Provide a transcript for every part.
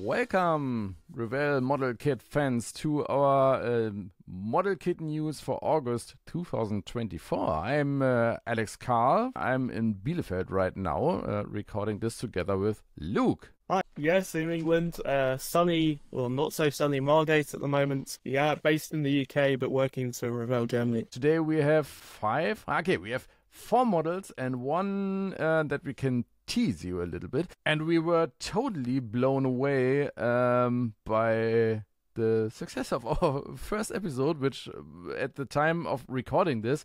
Welcome, Revell Model Kit fans, to our Model Kit news for August 2024. I'm Alex Carl. I'm in Bielefeld right now, recording this together with Luke. Hi, yes, in England, sunny, well, not so sunny Margate at the moment. Yeah, based in the UK, but working for Revell Germany. Today we have four models and one that we can tease you a little bit. And we were totally blown away by the success of our first episode, which at the time of recording this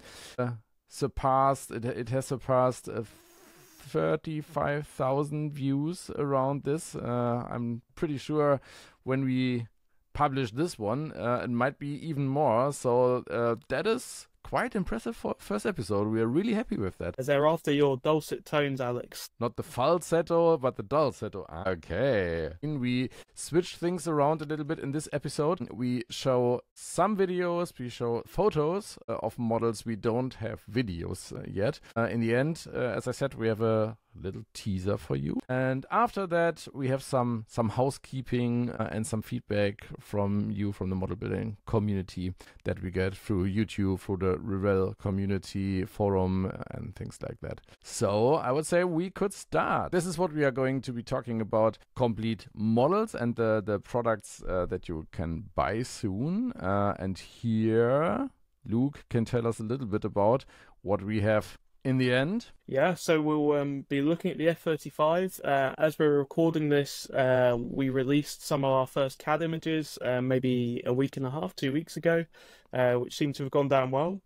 surpassed 35,000 views around this. I'm pretty sure when we publish this one, it might be even more. So that is quite impressive for first episode. We are really happy with that. As they're after your dulcet tones, Alex. Not the falsetto, but the dulcetto. Okay. We switch things around a little bit in this episode. We show some videos, we show photos of models. We don't have videos yet. In the end, as I said, we have a little teaser for you. And after that, we have some housekeeping and some feedback from you, from the model building community that we get through YouTube, through the Revell community forum and things like that. So I would say we could start. This is what we are going to be talking about: complete models and the products that you can buy soon. And here Luke can tell us a little bit about what we have in the end. Yeah, so we'll be looking at the F-35. As we're recording this, we released some of our first CAD images maybe a week and a half, 2 weeks ago, which seem to have gone down well.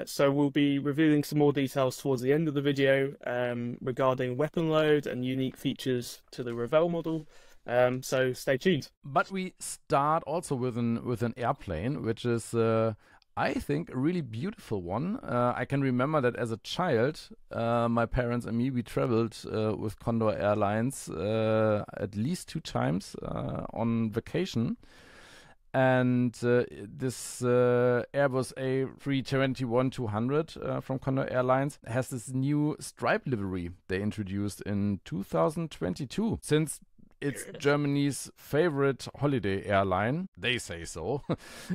So we'll be revealing some more details towards the end of the video regarding weapon load and unique features to the Revell model. So stay tuned. But we start also with an airplane, which is I think a really beautiful one. I can remember that as a child, my parents and me, we traveled with Condor Airlines at least 2 times on vacation. And this Airbus A321-200 from Condor Airlines has this new stripe livery they introduced in 2022. Since it's Germany's favorite holiday airline, they say so,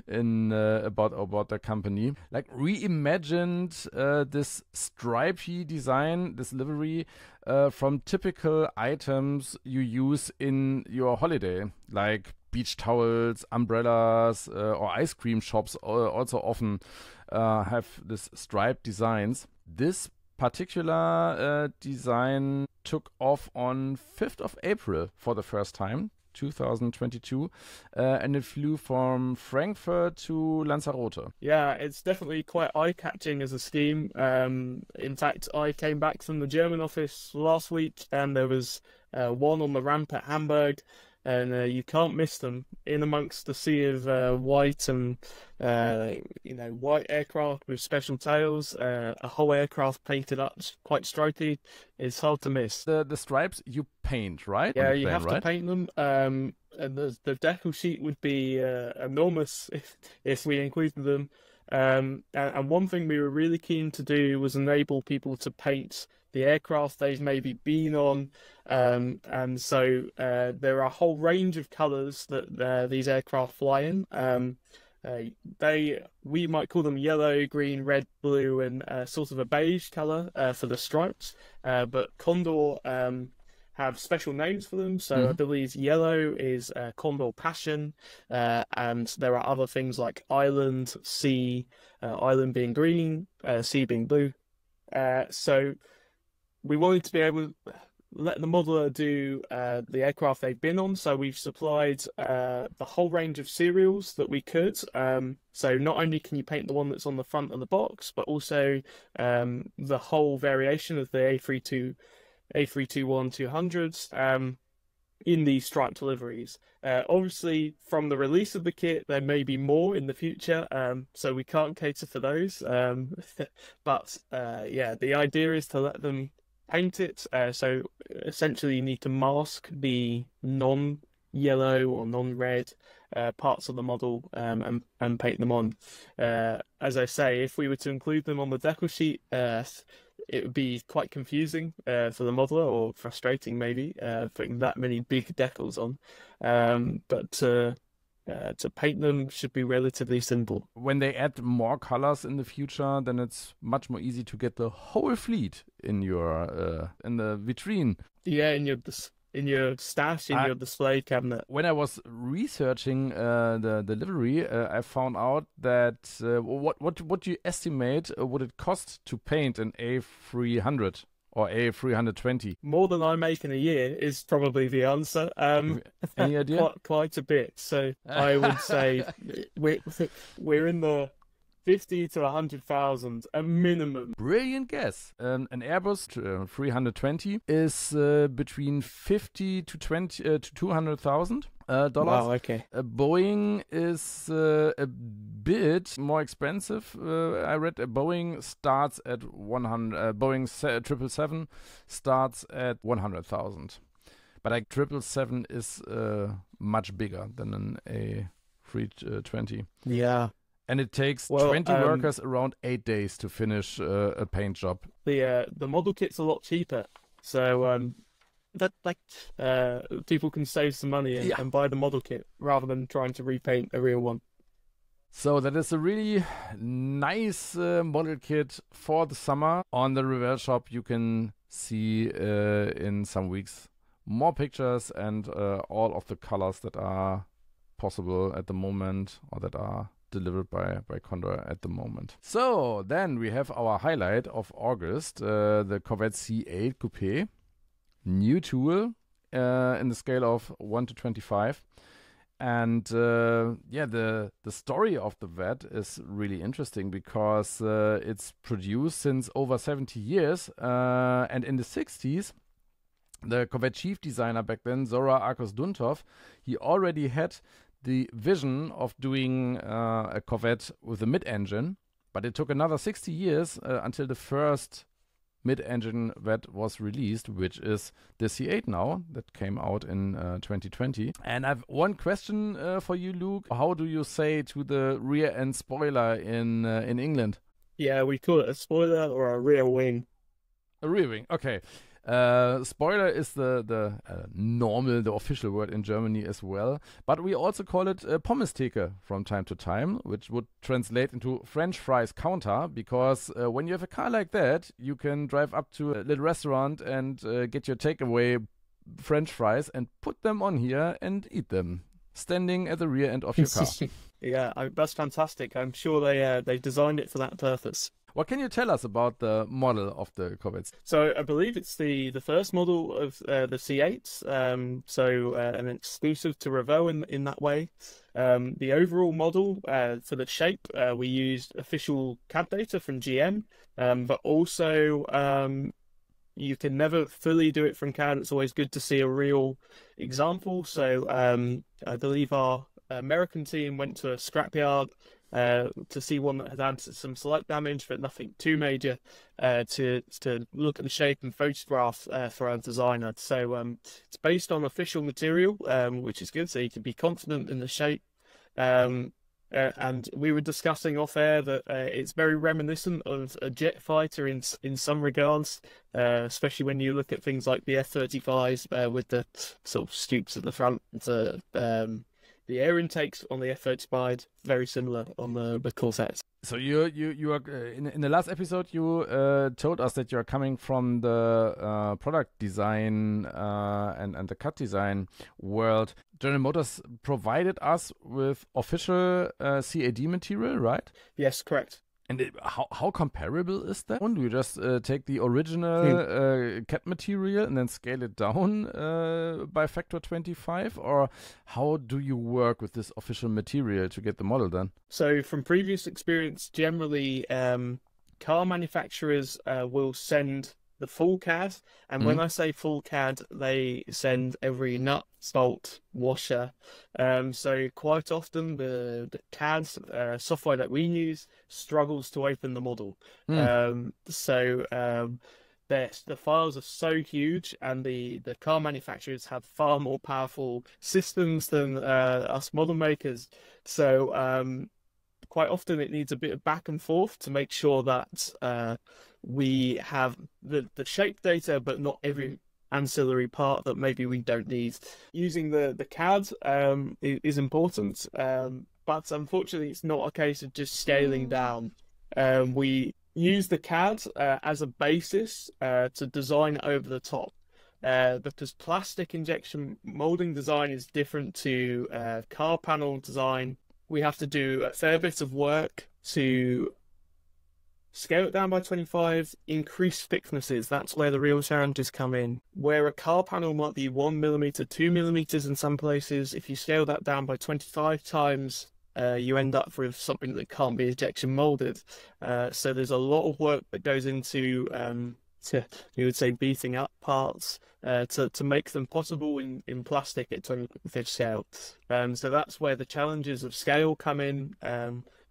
in about their company. Like, reimagined this stripy design, this livery, from typical items you use in your holiday, like beach towels, umbrellas, or ice cream shops also often have this striped designs. This particular design took off on 5th of April for the first time, 2022, and it flew from Frankfurt to Lanzarote. Yeah, it's definitely quite eye-catching as a scheme. In fact, I came back from the German office last week and there was one on the ramp at Hamburg, and you can't miss them in amongst the sea of white and white aircraft with special tails. A whole aircraft painted up, quite stripy. It's hard to miss. The stripes you paint, right? Yeah, you have to paint them. And the decal sheet would be enormous if we included them. And one thing we were really keen to do was enable people to paint the aircraft they've maybe been on, and so there are a whole range of colours that these aircraft fly in. We might call them yellow, green, red, blue, and sort of a beige colour for the stripes, but Condor have special names for them. So I believe yellow is Condor Passion, and there are other things like Island, Sea, Island being green, Sea being blue. So we wanted to be able to let the modeler do the aircraft they've been on, so we've supplied the whole range of serials that we could. So not only can you paint the one that's on the front of the box, but also the whole variation of the A321-200s in these striped liveries. Obviously, from the release of the kit, there may be more in the future, so we can't cater for those. But yeah, the idea is to let them paint it. So essentially, you need to mask the non-yellow or non-red parts of the model and paint them on. As I say, if we were to include them on the decal sheet, it would be quite confusing for the modeler, or frustrating maybe, putting that many big decals on. But to paint them should be relatively simple. When they add more colors in the future, then it's much more easy to get the whole fleet in your in the vitrine. Yeah, in your stash, in your display cabinet. When I was researching the livery, I found out that what do you estimate would it cost to paint an A300 or A320? More than I make in a year is probably the answer. Any idea? Quite a bit. So I would say we're in the 50 to 100,000, a minimum. Brilliant guess. An Airbus 320 is between 50 to 200,000 dollars. Wow, okay. A Boeing is a bit more expensive. I read a Boeing starts at 100. Boeing 777 starts at 100,000. But like 777 is much bigger than an A320. Yeah. And it takes 20 workers around 8 days to finish a paint job. The model kit's a lot cheaper, so people can save some money and buy the model kit rather than trying to repaint a real one. So that is a really nice model kit for the summer. On the Revell shop, you can see in some weeks more pictures and all of the colors that are possible at the moment, or that are delivered by Condor at the moment. So then we have our highlight of August, the Corvette C8 Coupe. New tool in the scale of 1 to 25. And the story of the vet is really interesting because it's produced since over 70 years. And in the 60s, the Corvette chief designer back then, Zora Arkos Duntov, he already had the vision of doing a Corvette with a mid-engine, but it took another 60 years until the first mid-engine vet was released, which is the C8 now, that came out in 2020. And I've one question for you, Luke. How do you say to the rear end spoiler in England? Yeah, we call it a spoiler or a rear wing. A rear wing, okay. Spoiler is the normal, the official word in Germany as well. But we also call it Pommestheke from time to time, which would translate into French fries counter, because when you have a car like that, you can drive up to a little restaurant and get your takeaway French fries and put them on here and eat them, standing at the rear end of your car. Yeah, that's fantastic. I'm sure they designed it for that purpose. What can you tell us about the model of the Corvettes? So I believe it's the first model of the C8s, an exclusive to Revell in that way. The overall model for the shape, we used official CAD data from GM, but also you can never fully do it from CAD. It's always good to see a real example. So I believe our American team went to a scrapyard to see one that had had some slight damage, but nothing too major, to look at the shape and photograph for our designer. So it's based on official material, which is good, so you can be confident in the shape. And we were discussing off air that it's very reminiscent of a jet fighter in some regards, especially when you look at things like the F-35s with the sort of stoops at the front. The air intakes on the F-35 very similar on the Corvettes. So you are in the last episode you told us that you are coming from the product design and the cut design world. General Motors provided us with official CAD material, right? Yes, correct. And how comparable is that? Do you just take the original CAD material and then scale it down by factor 25? Or how do you work with this official material to get the model done? So from previous experience, generally car manufacturers will send the full CAD, and when I say full CAD, they send every nut, bolt, washer. So quite often the CAD software that we use struggles to open the model. The files are so huge, and the car manufacturers have far more powerful systems than us model makers. So quite often it needs a bit of back and forth to make sure that we have the shape data, but not every ancillary part that maybe we don't need. Using the CAD is important, but unfortunately it's not a case of just scaling down. We use the CAD as a basis to design over the top, because plastic injection molding design is different to car panel design. We have to do a fair bit of work to scale it down by 25, increase thicknesses. That's where the real challenges come in. Where a car panel might be 1 millimeter, 2 millimeters in some places, if you scale that down by 25 times, you end up with something that can't be injection molded. So there's a lot of work that goes into, you would say, beating up parts to make them possible in plastic at 25 scale. So that's where the challenges of scale come in.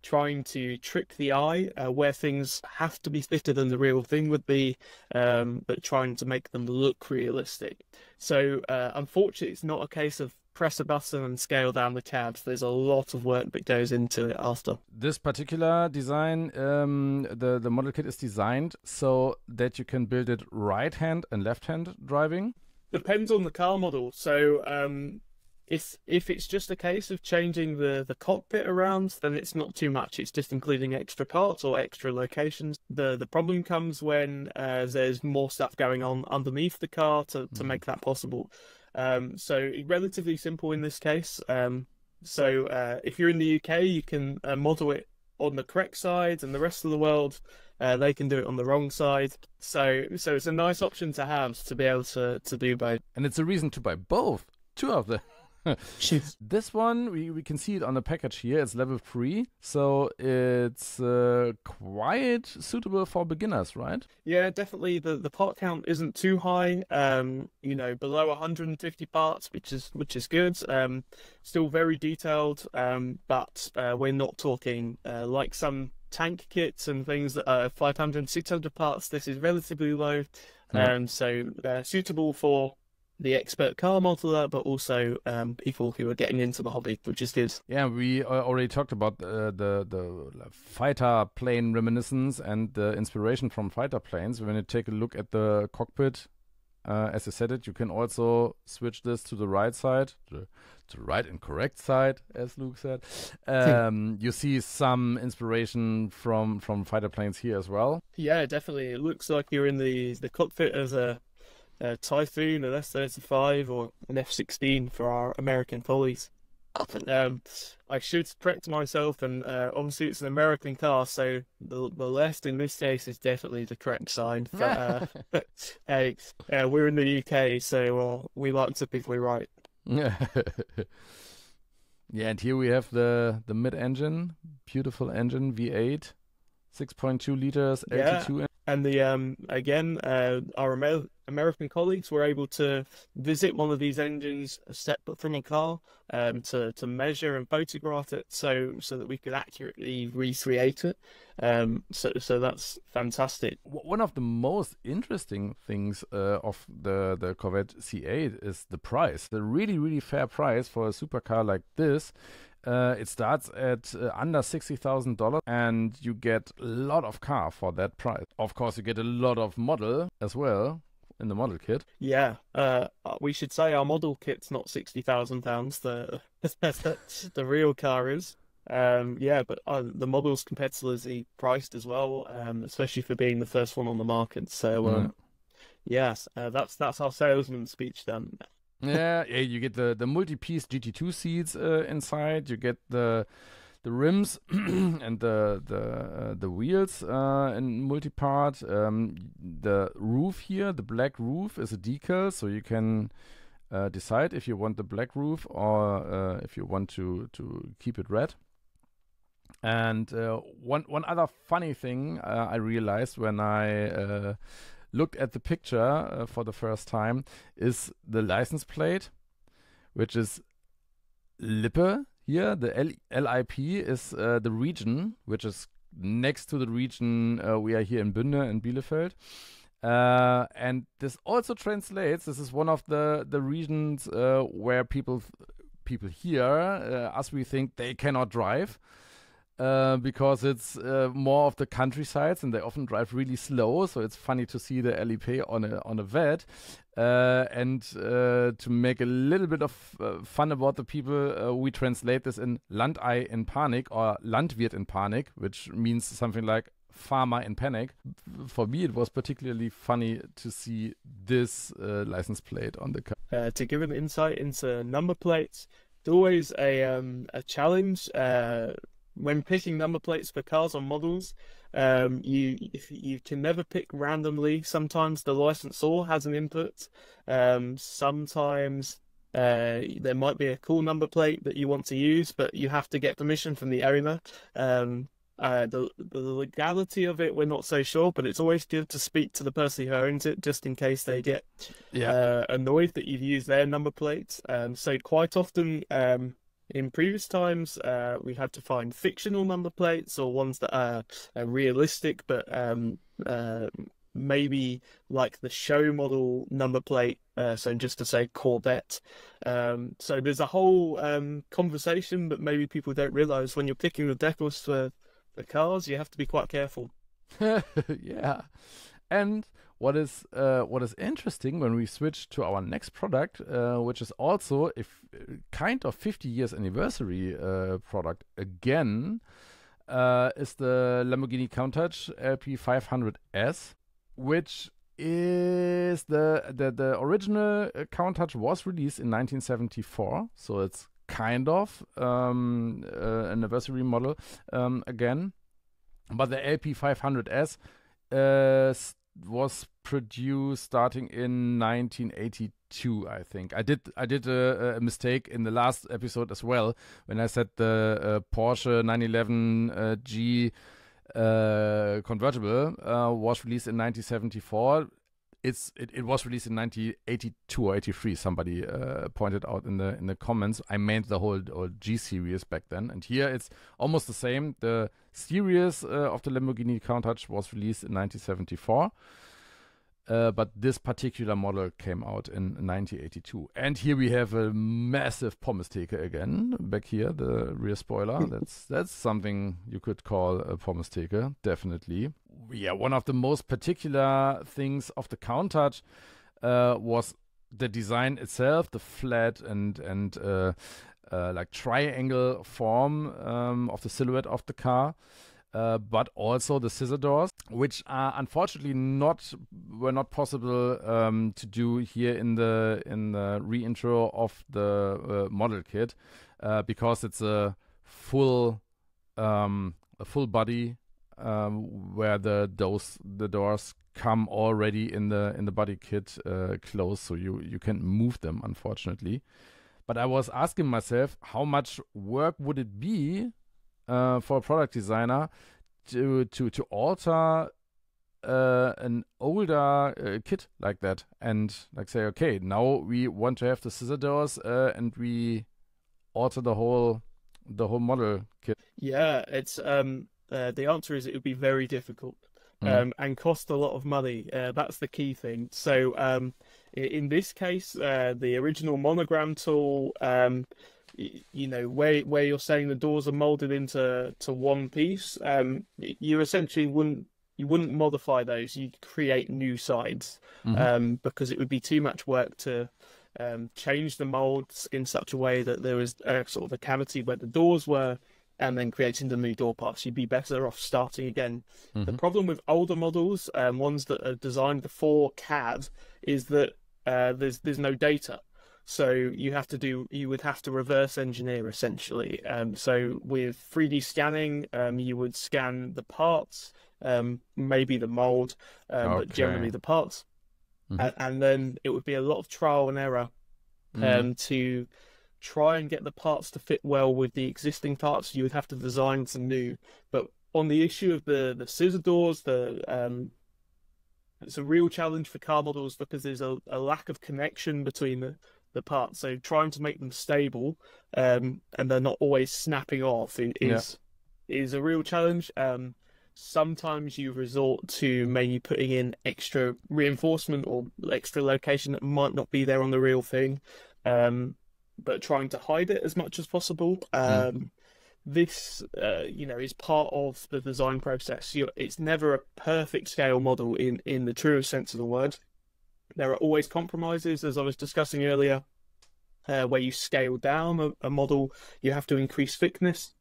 Trying to trick the eye where things have to be fitter than the real thing would be, but trying to make them look realistic. So unfortunately, it's not a case of press a button and scale down the CAD. There's a lot of work that goes into it after. This particular design, the model kit is designed so that you can build it right-hand and left-hand driving? Depends on the car model. So if it's just a case of changing the cockpit around, then it's not too much. It's just including extra parts or extra locations. The problem comes when there's more stuff going on underneath the car to make that possible. So relatively simple in this case. So if you're in the UK, you can model it on the correct side, and the rest of the world, they can do it on the wrong side. So it's a nice option to have to be able to do both. And it's a reason to buy both. Two of them. This one, we can see it on the package here. It's level 3, so it's quite suitable for beginners, right? Yeah, definitely. The part count isn't too high. Below 150 parts, which is good. Still very detailed, but we're not talking like some tank kits and things that are 500, 600 parts. This is relatively low, so suitable for the expert car modeler, but also people who are getting into the hobby, which is good. Yeah, we already talked about the fighter plane reminiscence and the inspiration from fighter planes. When you take a look at the cockpit, as I said it, you can also switch this to the right side, the right and correct side, as Luke said. You see some inspiration from fighter planes here as well. Yeah, definitely. It looks like you're in the cockpit as a Typhoon, an S-35, or an F-16 for our American follies. I should correct myself, and obviously it's an American car, so the left in this case is definitely the correct sign. But hey, we're in the UK, so we like to be right. Yeah, and here we have the mid-engine, beautiful engine, V8, 6.2 liters, LT2. And our American colleagues were able to visit one of these engines separate from the car, to measure and photograph it, so that we could accurately recreate it. So that's fantastic. One of the most interesting things of the Corvette C8 is the price. The really, really fair price for a supercar like this. It starts at under $60,000, and you get a lot of car for that price. Of course, you get a lot of model as well in the model kit. Yeah, we should say our model kit's not £60,000. The real car is. But the model's competitively priced as well, especially for being the first one on the market. So yes, that's our salesman speech then. Yeah, you get the multi-piece GT2 seats inside. You get the rims and the wheels in multi-part. The roof here, the black roof, is a decal, so you can decide if you want the black roof or if you want to keep it red. And one other funny thing I realized when I looked at the picture for the first time is the license plate, which is Lippe here. The LIP is the region, which is next to the region we are here in Bünde and Bielefeld. And this also translates, this is one of the regions where people here, as we think, they cannot drive. because it's more of the countrysides and they often drive really slow. So it's funny to see the LEP on a vet. And to make a little bit of fun about the people, we translate this in Landei in Panik or Landwirt in Panik, which means something like farmer in panic. For me, it was particularly funny to see this license plate on the car. To give an insight into number plates, it's always a challenge when picking number plates for cars or models. You can never pick randomly. Sometimes the licensor has an input. Sometimes there might be a cool number plate that you want to use, but you have to get permission from the owner. The legality of it, we're not so sure, but it's always good to speak to the person who owns it, just in case they get annoyed that you've used their number plate. So quite often, in previous times, we had to find fictional number plates or ones that are realistic, but maybe like the show model number plate. So just to say Corvette. So there's a whole conversation that maybe people don't realize when you're picking the decals for the cars. You have to be quite careful. Yeah. And what is interesting when we switch to our next product, which is also a kind of 50 years anniversary product again, is the Lamborghini Countach LP500S, which is the original Countach was released in 1974, so it's kind of an anniversary model again, but the LP500S was produced starting in 1982, I think. I did a mistake in the last episode as well when I said the Porsche 911 G convertible was released in 1974. It was released in 1982 or 83. Somebody pointed out in the comments. I meant the whole G series back then, and here it's almost the same. The series of the Lamborghini Countach was released in 1974. But this particular model came out in 1982. And here we have a massive pommes theke again. Back here, the rear spoiler. That's something you could call a pommes theke, definitely. Yeah, one of the most particular things of the Countach was the design itself, the flat and like triangle form of the silhouette of the car. But also the scissor doors, which are unfortunately were not possible to do here in the reintro of the model kit, because it's a full body where the doors come already in the body kit closed, so you can't move them, unfortunately. But I was asking myself, how much work would it be for a product designer to alter an older kit like that, and like say, okay, now we want to have the scissor doors and we alter the whole model kit. Yeah, it's the answer is it would be very difficult and cost a lot of money. That's the key thing. So in this case, the original monogram tool, you know, where you're saying the doors are molded into one piece, you essentially wouldn't modify those. You'd create new sides, because it would be too much work to change the molds in such a way that there was sort of a cavity where the doors were, and then creating the new door parts. You'd be better off starting again. The problem with older models, ones that are designed before CAD, is that there's no data. So you would have to reverse engineer essentially. So with 3D scanning, you would scan the parts, maybe the mold, but generally the parts. And then it would be a lot of trial and error to try and get the parts to fit well with the existing parts. You would have to design some new. But on the issue of the scissor doors, it's a real challenge for car models because there's a lack of connection between the parts. So trying to make them stable and they're not always snapping off is a real challenge. Sometimes you resort to maybe putting in extra reinforcement or extra location that might not be there on the real thing, but trying to hide it as much as possible. this, is part of the design process. It's never a perfect scale model in the truest sense of the word. There are always compromises, as I was discussing earlier, where you scale down a model, you have to increase thickness.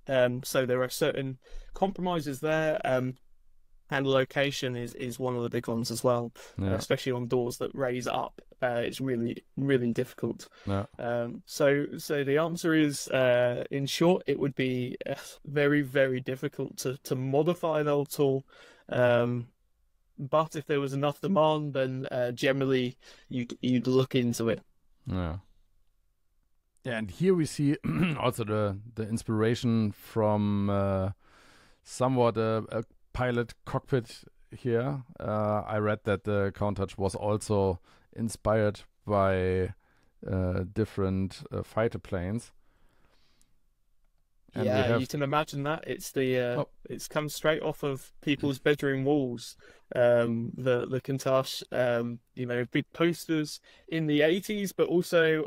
So there are certain compromises there, and location is one of the big ones as well, especially on doors that raise up. It's really, really difficult. Yeah. So the answer is, in short, it would be very, very difficult to modify an old tool. But if there was enough demand, then generally you'd look into it. Yeah. Yeah, and here we see also the inspiration from somewhat a pilot cockpit here. I read that the Countach was also inspired by different fighter planes. And you can imagine that. It's it's come straight off of people's bedroom walls. The Countach, big posters in the 80s, but also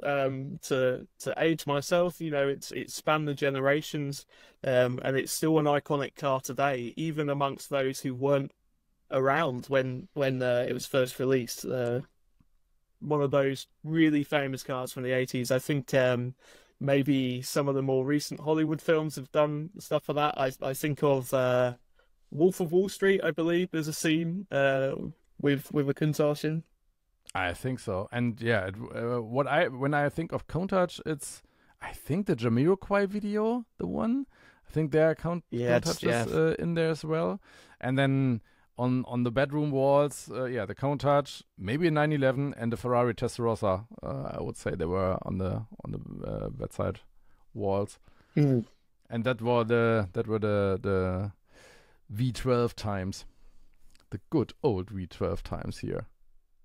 to age myself, it's spanned the generations, and it's still an iconic car today, even amongst those who weren't around when it was first released. One of those really famous cars from the 80s. I think maybe some of the more recent Hollywood films have done stuff for that. I think of Wolf of Wall Street, I believe. There's a scene with a Countach in. I think so. And yeah, when I think of Countach, I think the Jamiroquai video, the one. I think their Countach is in there as well. And then on the bedroom walls, the Countach, maybe a 911, and the Ferrari Testarossa. I would say they were on the bedside walls. Mm. And that were the V12 times, the good old V12 times here.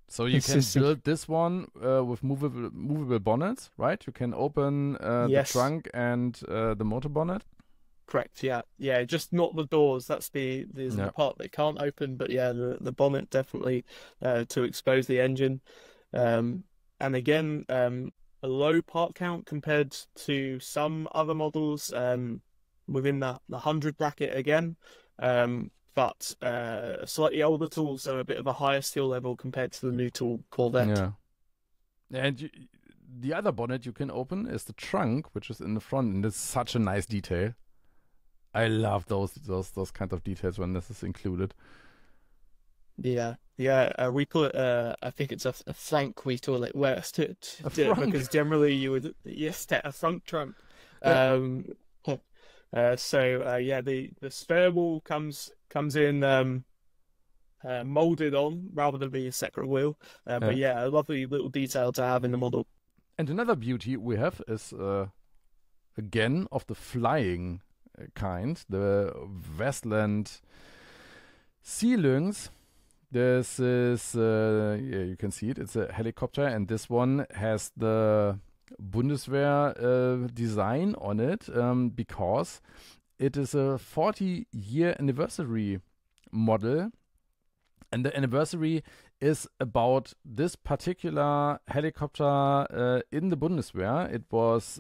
So you can build this one with movable bonnets, right? You can open the trunk and the motor bonnet. Correct. Yeah. Just not the doors. That's the part that can't open. But yeah, the bonnet definitely to expose the engine. And again, a low part count compared to some other models within the 100 bracket again. But a slightly older tool, so a bit of a higher steel level compared to the new tool Corvette. Yeah. And the other bonnet you can open is the trunk, which is in the front, and it's such a nice detail. I love those kind of details when this is included. Yeah. We call it. I think it's a frunk. We call it worse to because generally you would a frunk trunk. Yeah. The spare wheel comes in molded on rather than be a separate wheel. But yeah, a lovely little detail to have in the model. And another beauty we have is again of the flying kind, the Westland Lynx. This is you can see it. It's a helicopter, and this one has the Bundeswehr design on it because it is a 40-year anniversary model, and the anniversary is about this particular helicopter in the Bundeswehr. It was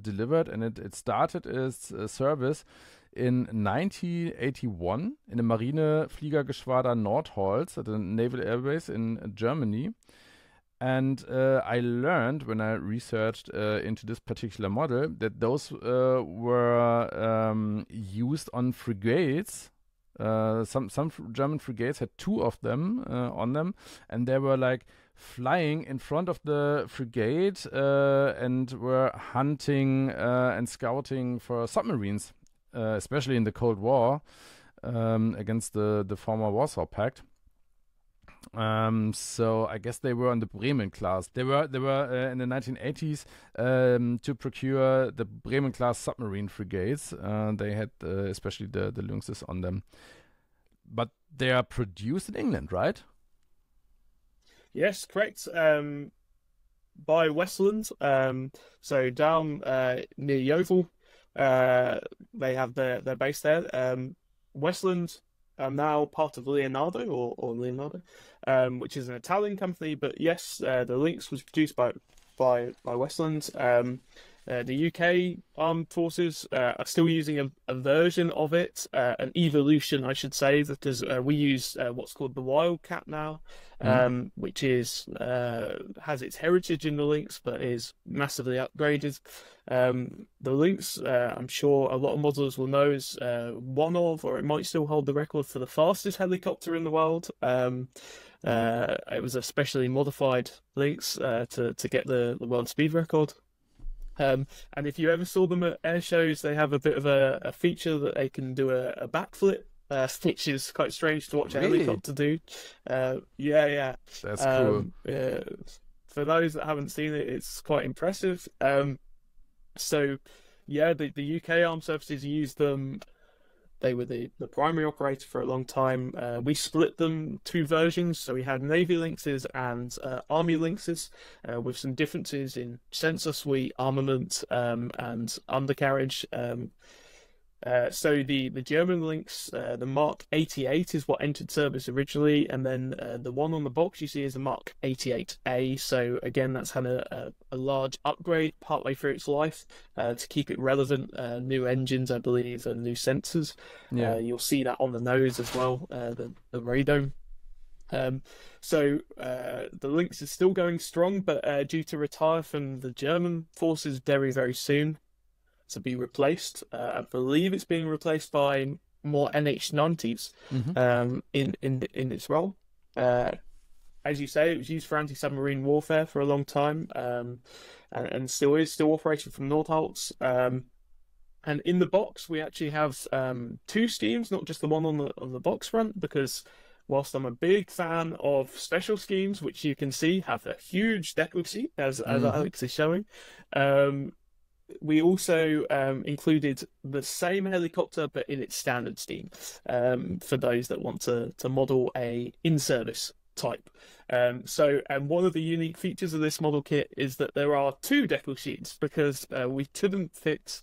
delivered and it started its service in 1981 in the Marinefliegergeschwader Nordholz at the Naval Air Base in Germany. And I learned when I researched into this particular model that those were used on frigates. Some German frigates had two of them on them, and they were like flying in front of the frigate and were hunting and scouting for submarines, especially in the Cold War against the former Warsaw Pact. So I guess they were on the Bremen class. They were in the 1980s to procure the Bremen class submarine frigates. They had especially the Lynxes on them, but they are produced in England, right? Yes, correct. By Westland. So down near Yeovil, they have their base there. Westland are now part of Leonardo or Leonardo, which is an Italian company. But yes, the Lynx was produced by Westland. The UK armed forces are still using a version of it, an evolution, I should say, because we use what's called the Wildcat now, which is has its heritage in the Lynx, but is massively upgraded. The Lynx, I'm sure a lot of modelers will know, is one of, or it might still hold the record for the fastest helicopter in the world. It was a specially modified Lynx to get the world speed record. And if you ever saw them at air shows, they have a bit of a feature that they can do a backflip, which is quite strange to watch a helicopter do. Yeah. That's cool. For those that haven't seen it, it's quite impressive. So, yeah, the UK Armed Services used them. They were the primary operator for a long time. We split them 2 versions, so we had Navy Lynxes and Army Lynxes, with some differences in sensor suite, armament, and undercarriage. So the German Lynx, the Mark 88 is what entered service originally, and then the one on the box you see is the Mark 88A. So again, that's had a large upgrade partway through its life to keep it relevant. New engines, I believe, and new sensors. Yeah. You'll see that on the nose as well, the radome. So the Lynx is still going strong, but due to retire from the German forces very, very soon, to be replaced. I believe it's being replaced by more NH90s in its role. As you say, it was used for anti-submarine warfare for a long time, and still operating from Nordholz. And in the box, we actually have 2 schemes, not just the one on the box front, because whilst I'm a big fan of special schemes, which you can see have a huge decal sheet, as Alex is showing, we also included the same helicopter but in its standard scheme, for those that want to model a in-service type. So one of the unique features of this model kit is that there are 2 decal sheets, because we couldn't fit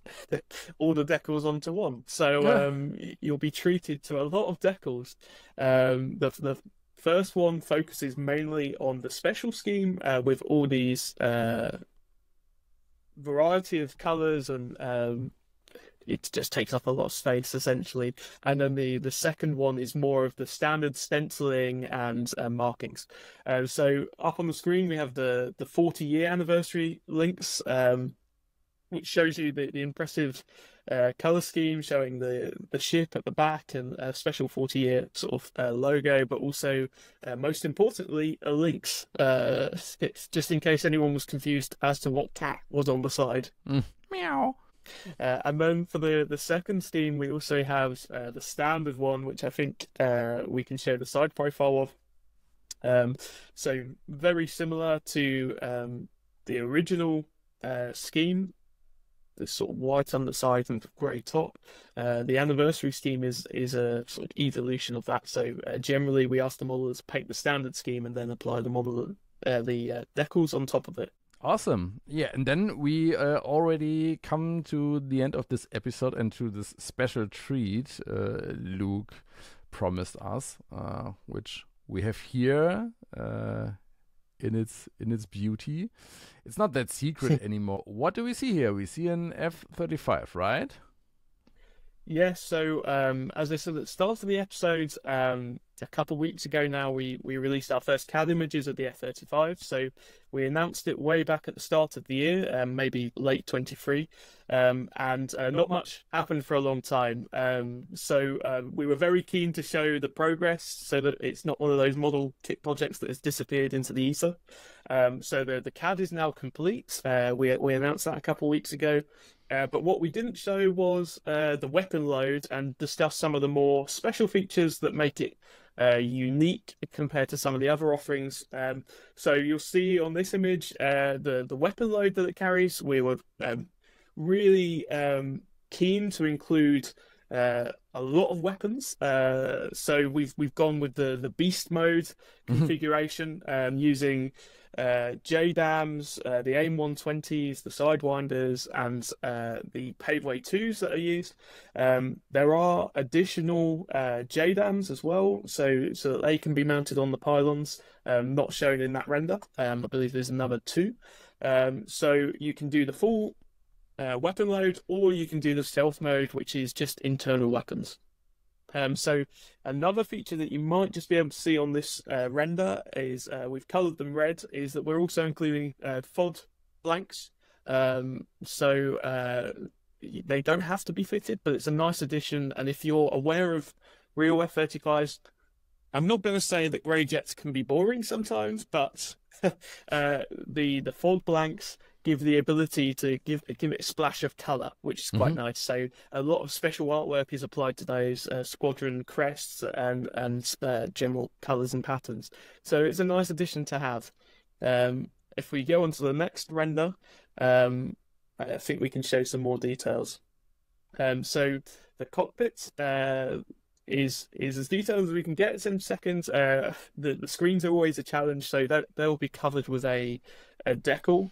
all the decals onto one. So you'll be treated to a lot of decals. The first one focuses mainly on the special scheme, with all these variety of colours, and it just takes up a lot of space essentially. And then the second one is more of the standard stenciling and markings. So up on the screen we have the 40-year anniversary Lynx, which shows you the impressive colour scheme, showing the ship at the back and a special 40-year sort of logo, but also most importantly a Lynx. It's just in case anyone was confused as to what cat was on the side. Meow. And then for the second scheme we also have the standard one, which I think we can show the side profile of. So very similar to the original scheme, the sort of white underside and grey top. The anniversary scheme is a sort of evolution of that. So generally we ask the modelers to paint the standard scheme and then apply the the decals on top of it. Awesome. Yeah, and then we already come to the end of this episode and to this special treat Luke promised us, which we have here in its beauty. It's not that secret anymore. What do we see here? We see an F-35, right? Yes, so as I said at the start of the episode, a couple of weeks ago now, we released our first CAD images of the F-35. So we announced it way back at the start of the year, maybe late 23, and not much happened for a long time. So we were very keen to show the progress so that it's not one of those model kit projects that has disappeared into the ether. So the CAD is now complete. We announced that a couple of weeks ago. But what we didn't show was the weapon load and discuss some of the more special features that make it unique compared to some of the other offerings. So you'll see on this image the weapon load that it carries. We were really keen to include a lot of weapons. So we've gone with the beast mode configuration, using JDAMs, the AIM-120s, the Sidewinders, and the Paveway 2s that are used. There are additional JDAMs as well, so that they can be mounted on the pylons, not shown in that render. I believe there's another 2. So you can do the full weapon load, or you can do the stealth mode, which is just internal weapons. So another feature that you might just be able to see on this render is we've coloured them red, is that we're also including FOD blanks. So they don't have to be fitted, but it's a nice addition. And if you're aware of real F-35s, I'm not going to say that grey jets can be boring sometimes, but the FOD blanks give the ability to give it a splash of colour, which is quite nice. So a lot of special artwork is applied to those squadron crests and general colours and patterns. So it's a nice addition to have. If we go on to the next render, I think we can show some more details. So the cockpit is as detailed as we can get. It's in seconds. The screens are always a challenge, so they'll be covered with a decal.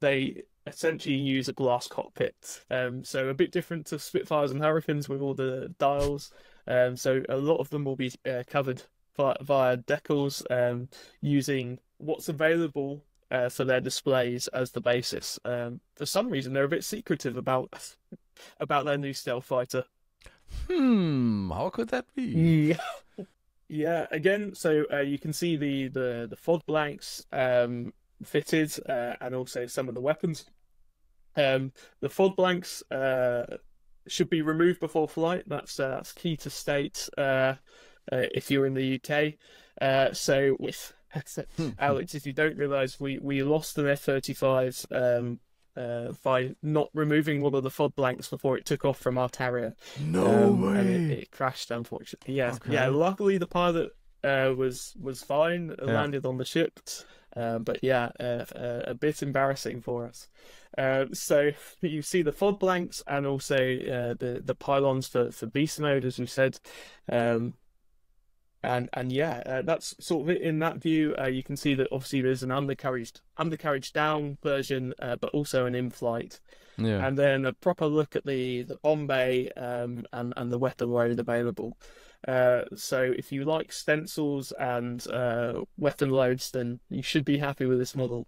They essentially use a glass cockpit, so a bit different to Spitfires and Hurricanes with all the dials. So a lot of them will be covered via decals, using what's available for their displays as the basis. For some reason, they're a bit secretive about their new stealth fighter. How could that be? Yeah. Again, so you can see the FOD blanks fitted, and also some of the weapons. The FOD blanks should be removed before flight. That's key to state if you're in the UK. So with Alex, if you don't realise, we lost an F-35 by not removing one of the FOD blanks before it took off from our Terrier. No way! And it crashed, unfortunately. Yeah, Okay. yeah. Luckily, the pilot was fine, landed on the ship. But yeah, a bit embarrassing for us. So you see the FOD blanks and also the pylons for beast mode, as we said. And yeah, that's sort of it in that view. You can see that obviously there's an undercarriage down version, but also an in-flight. Yeah. And then a proper look at the bomb bay and the weapon load available. So if you like stencils and weapon loads, then you should be happy with this model.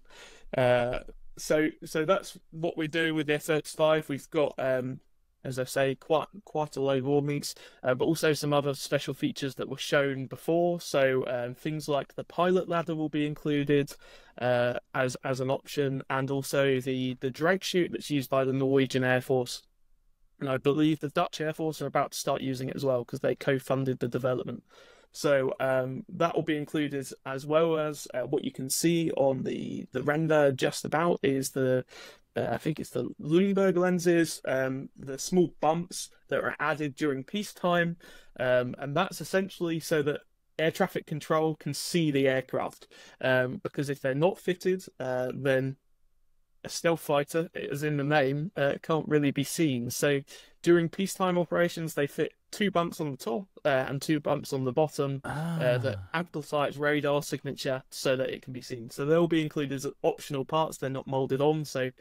So that's what we're doing with the F-35. We've got, as I say, quite a load of warnings, but also some other special features that were shown before. So things like the pilot ladder will be included as an option, and also the drag chute that's used by the Norwegian Air Force. And I believe the Dutch Air Force are about to start using it as well, because they co-funded the development. So that will be included, as well as what you can see on the render just about is I think it's the Lundberg lenses, the small bumps that are added during peacetime, and that's essentially so that air traffic control can see the aircraft, because if they're not fitted, then a stealth fighter, as in the name, can't really be seen. So during peacetime operations, they fit 2 bumps on the top and 2 bumps on the bottom that amplify its radar signature so that it can be seen. So they'll be included as optional parts. They're not molded on, so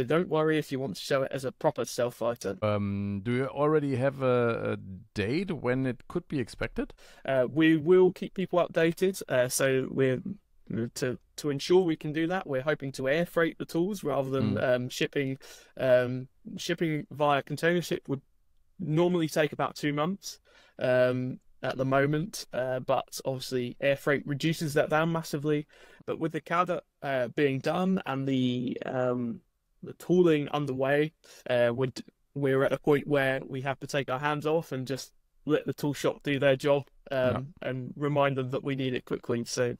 don't worry if you want to show it as a proper stealth fighter. Do you already have a date when it could be expected? We will keep people updated. So we're to ensure we can do that, we're hoping to air freight the tools rather than shipping. Shipping via container ship would normally take about 2 months at the moment, but obviously air freight reduces that down massively. But with the CAD being done and the tooling underway, we're at a point where we have to take our hands off and just let the tool shop do their job, and remind them that we need it quickly. So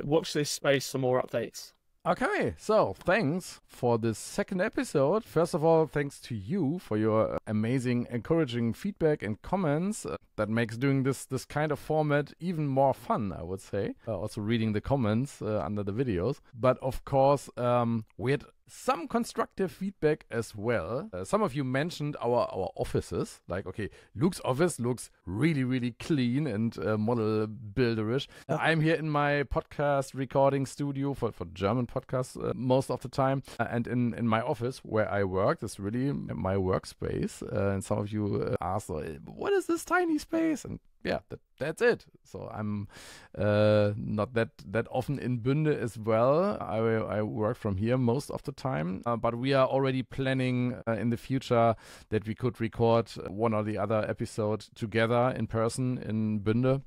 watch this space for more updates. Okay, so thanks for this second episode. First of all, thanks to you for your amazing, encouraging feedback and comments. That makes doing this kind of format even more fun, I would say. Also reading the comments under the videos. But of course, we had some constructive feedback as well. Some of you mentioned our offices. Like, okay, Luke's office looks really, really clean and model builderish. I'm here in my podcast recording studio for German podcasts most of the time. And in my office where I work, is really my workspace. And some of you asked, what is this tiny space? And yeah, that's it. So I'm not that often in Bünde as well. I work from here most of the time, but we are already planning in the future that we could record one or the other episode together in person in Bünde.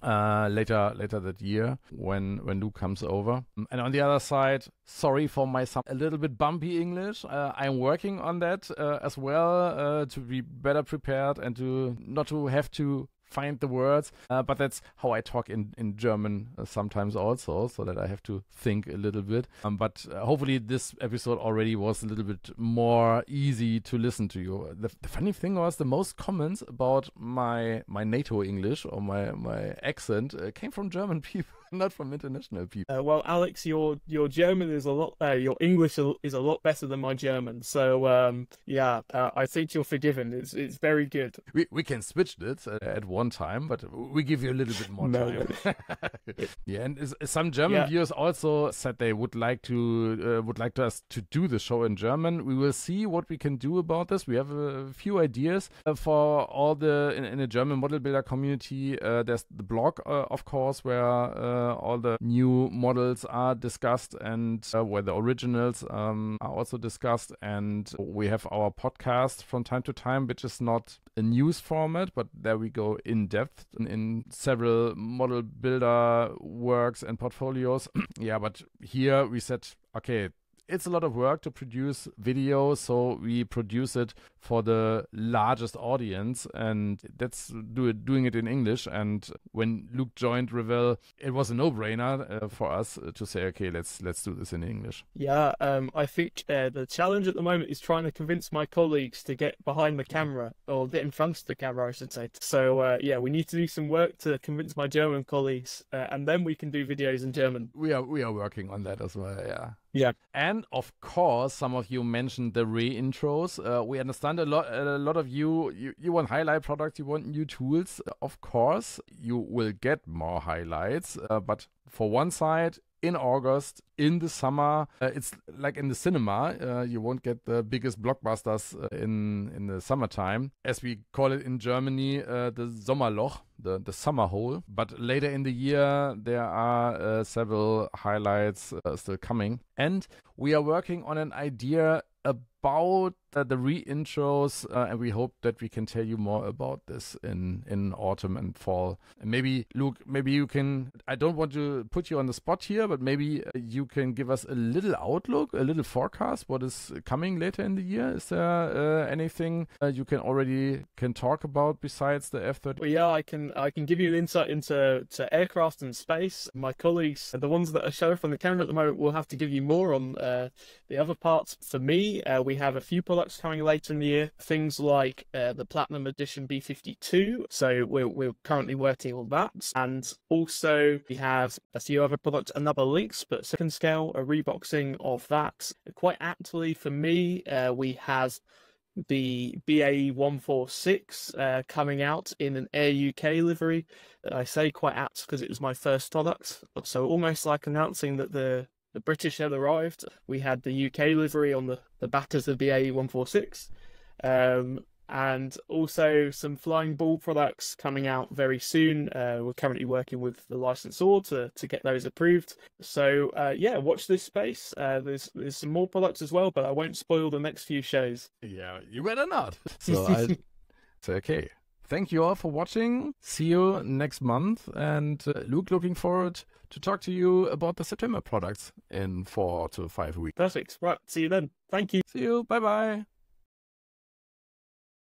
Later that year when Luke comes over. And on the other side, sorry for my a little bit bumpy English. I'm working on that as well to be better prepared and to not to have to find the words, but that's how I talk in German sometimes also, so that I have to think a little bit. But hopefully this episode already was a little bit more easy to listen to you. The funny thing was the most comments about my NATO English or my accent came from German people, not from international people. Well, Alex, your German is a lot, your English is a lot better than my German. So yeah, I think you're forgiven. It's very good. We can switch it at one time, but we give you a little bit more time. Yeah, and some German viewers also said they would like us to do the show in German. We will see what we can do about this. We have a few ideas for all in the German model builder community. There's the blog, of course, where all the new models are discussed and where the originals are also discussed. And we have our podcast from time to time, which is not a news format, but there we go in depth in several model builder works and portfolios. Yeah, but here we said, okay, it's a lot of work to produce video, so we produce it for the largest audience, and that's doing it in English. And when Luke joined Revell, it was a no-brainer for us to say, okay, let's do this in English. Yeah, I think the challenge at the moment is trying to convince my colleagues to get behind the camera, or get in front of the camera, I should say. So yeah, we need to do some work to convince my German colleagues, and then we can do videos in German. We are working on that as well, yeah. Yeah. And of course, some of you mentioned the re-intros. We understand a lot of you want highlight products, you want new tools. Of course, you will get more highlights. But for one side, in August, in the summer, it's like in the cinema. You won't get the biggest blockbusters in the summertime, as we call it in Germany, the Sommerloch, the summer hole. But later in the year, there are several highlights still coming. And we are working on an idea about the re-intros, and we hope that we can tell you more about this in autumn and fall. And maybe, Luke, maybe you can, I don't want to put you on the spot here, but maybe you can give us a little outlook, a little forecast, what is coming later in the year. Is there anything you can talk about besides the F-35? Well, yeah, I can give you an insight into aircraft and space. My colleagues, the ones that are showing from the camera at the moment, will have to give you more on the other parts. For me, we have a few products coming later in the year, things like the Platinum Edition B52, so we're currently working on that, and also we have a few other products, another Lynx, but second scale, a reboxing of that. Quite aptly for me, we have the BA146 coming out in an Air UK livery. I say quite apt because it was my first product, so almost like announcing that the British had arrived. We had the UK livery on the back of the BA146, and also some Flying Ball products coming out very soon. We're currently working with the licensor to get those approved. So yeah, watch this space. There's some more products as well, but I won't spoil the next few shows. Yeah, you better not. So it's okay. Thank you all for watching. See you next month. And Luke, looking forward to talk to you about the September products in 4 to 5 weeks. Perfect. Right. See you then. Thank you. See you. Bye-bye.